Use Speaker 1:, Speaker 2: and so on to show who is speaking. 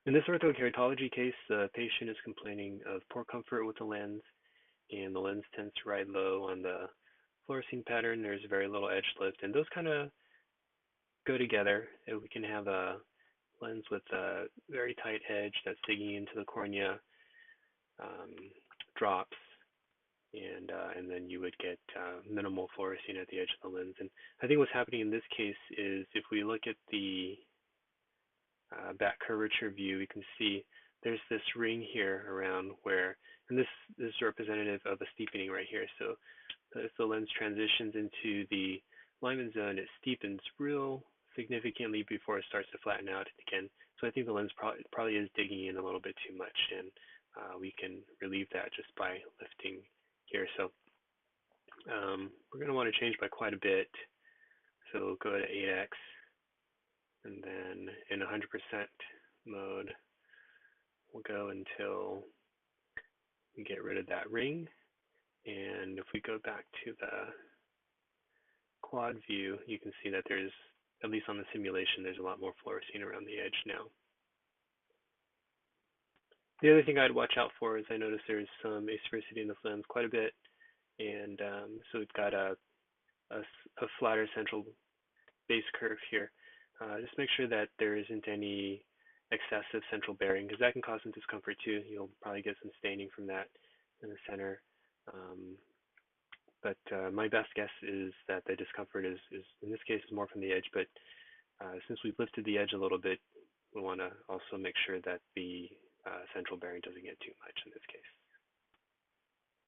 Speaker 1: In this orthokeratology case, the patient is complaining of poor comfort with the lens, and the lens tends to ride low on the fluorescein pattern. There's very little edge lift, and those kind of go together. We can have a lens with a very tight edge that's digging into the cornea, um, drops, and then you would get minimal fluorescein at the edge of the lens. And I think what's happening in this case is if we look at the back curvature view, we can see there's this ring here around where, and this is representative of a steepening right here. So as the lens transitions into the alignment zone, it steepens real significantly before it starts to flatten out again. So I think the lens probably is digging in a little bit too much, and we can relieve that just by lifting here. So we're going to want to change by quite a bit. So we'll go to 8x, and then in 100% mode, we'll go until we get rid of that ring. And if we go back to the quad view, you can see that there's, at least on the simulation, there's a lot more fluorescein around the edge now. The other thing I'd watch out for is I notice there's some asphericity in the lens quite a bit, and so it's got a flatter central base curve here. Just make sure that there isn't any excessive central bearing, because that can cause some discomfort too. You'll probably get some staining from that in the center. But my best guess is that the discomfort is in this case more from the edge, but since we've lifted the edge a little bit, we want to also make sure that the central bearing doesn't get too much in this case.